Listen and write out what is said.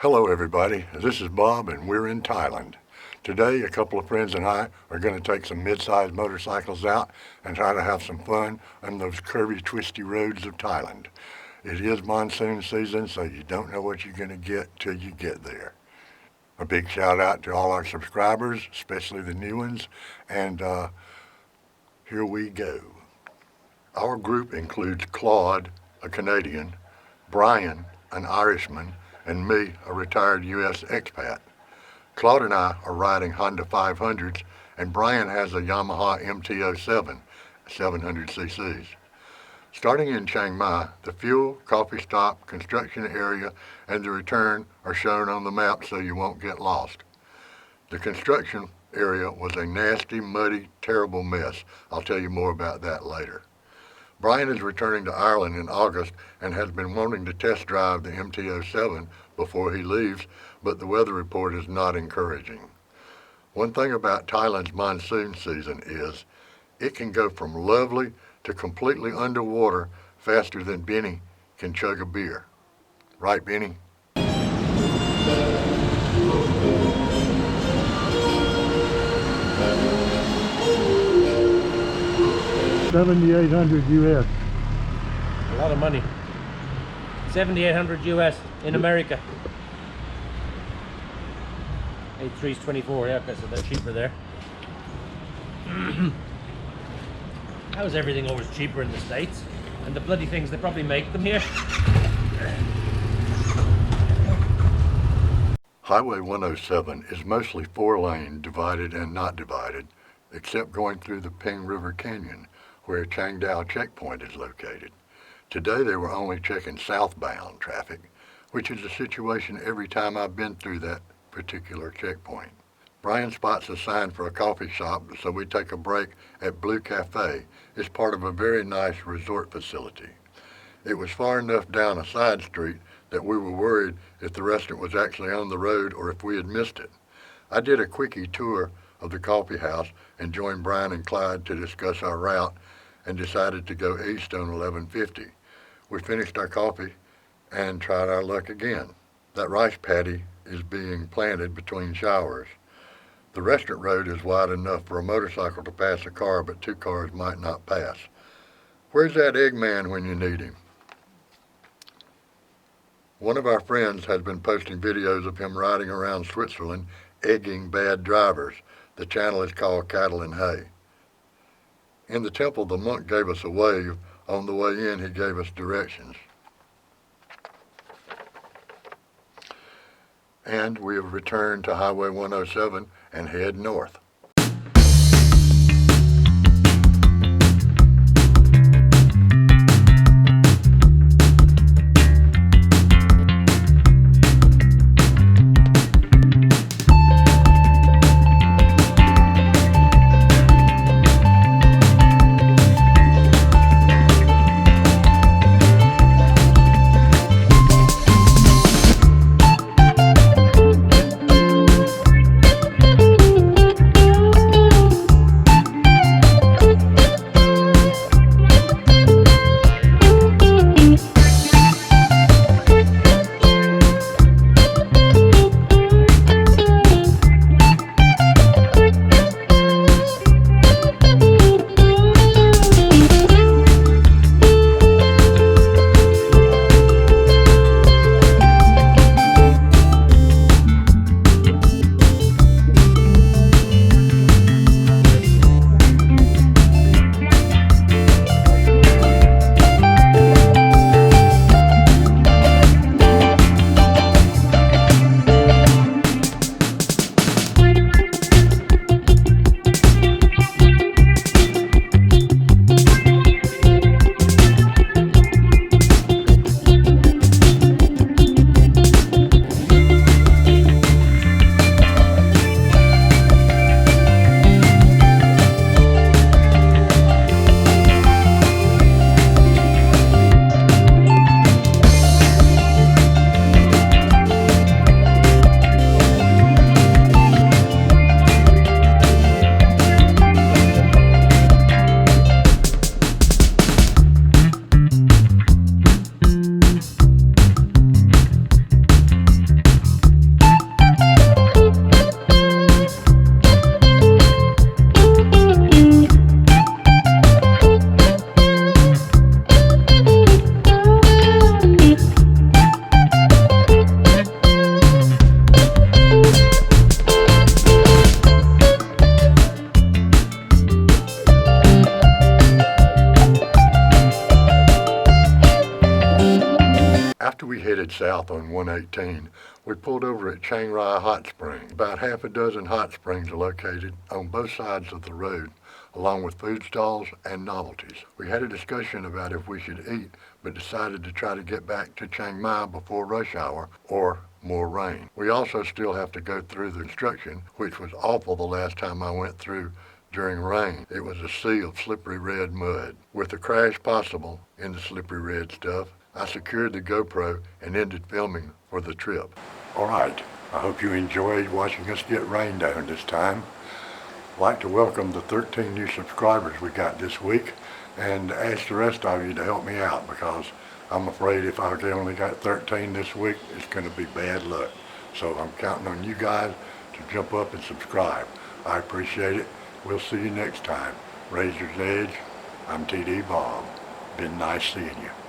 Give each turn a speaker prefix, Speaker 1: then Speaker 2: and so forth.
Speaker 1: Hello everybody, this is Bob and we're in Thailand. Today a couple of friends and I are going to take some mid-sized motorcycles out and try to have some fun on those curvy, twisty roads of Thailand. It is monsoon season, so you don't know what you're going to get till you get there. A big shout out to all our subscribers, especially the new ones, and here we go. Our group includes Claude, a Canadian, Brian, an Irishman, and me, a retired U.S. expat. Claude and I are riding Honda 500s, and Brian has a Yamaha MT-07, 700 cc's. Starting in Chiang Mai, the fuel, coffee stop, construction area, and the return are shown on the map so you won't get lost. The construction area was a nasty, muddy, terrible mess. I'll tell you more about that later. Brian is returning to Ireland in August and has been wanting to test drive the MT-07 before he leaves, but the weather report is not encouraging. One thing about Thailand's monsoon season is it can go from lovely to completely underwater faster than Benny can chug a beer. Right, Benny?
Speaker 2: 7,800 US.
Speaker 3: A lot of money. 7,800 US in America. 83's 24, yeah, okay, so they're cheaper there. How is everything always cheaper in the States? And the bloody things, they probably make them here.
Speaker 1: Highway 107 is mostly 4-lane, divided and not divided, except going through the Ping River Canyon, where Chiang Dao checkpoint is located. Today they were only checking southbound traffic, which is a situation every time I've been through that particular checkpoint. Brian spots a sign for a coffee shop, so we take a break at Blue Cafe. It's part of a very nice resort facility. It was far enough down a side street that we were worried if the restaurant was actually on the road or if we had missed it. I did a quickie tour of the coffee house and joined Brian and Clyde to discuss our route and decided to go east on 1150. We finished our coffee and tried our luck again. That rice paddy is being planted between showers. The restaurant road is wide enough for a motorcycle to pass a car, but 2 cars might not pass. Where's that Eggman when you need him? One of our friends has been posting videos of him riding around Switzerland, egging bad drivers. The channel is called Cattle and Hay. In the temple, the monk gave us a wave. On the way in, he gave us directions. And we have returned to Highway 107 and head north. south on 118, we pulled over at Chiang Rai Hot Springs. About half a dozen hot springs are located on both sides of the road, along with food stalls and novelties. We had a discussion about if we should eat, but decided to try to get back to Chiang Mai before rush hour or more rain. We also still have to go through the construction, which was awful the last time I went through during rain. It was a sea of slippery red mud. With the crash possible in the slippery red stuff, I secured the GoPro and ended filming for the trip. All right, I hope you enjoyed watching us get rained on this time. I'd like to welcome the 13 new subscribers we got this week and ask the rest of you to help me out, because I'm afraid if I only got 13 this week, it's going to be bad luck. So I'm counting on you guys to jump up and subscribe. I appreciate it. We'll see you next time. Razor's Edge, I'm TD Bob. Been nice seeing you.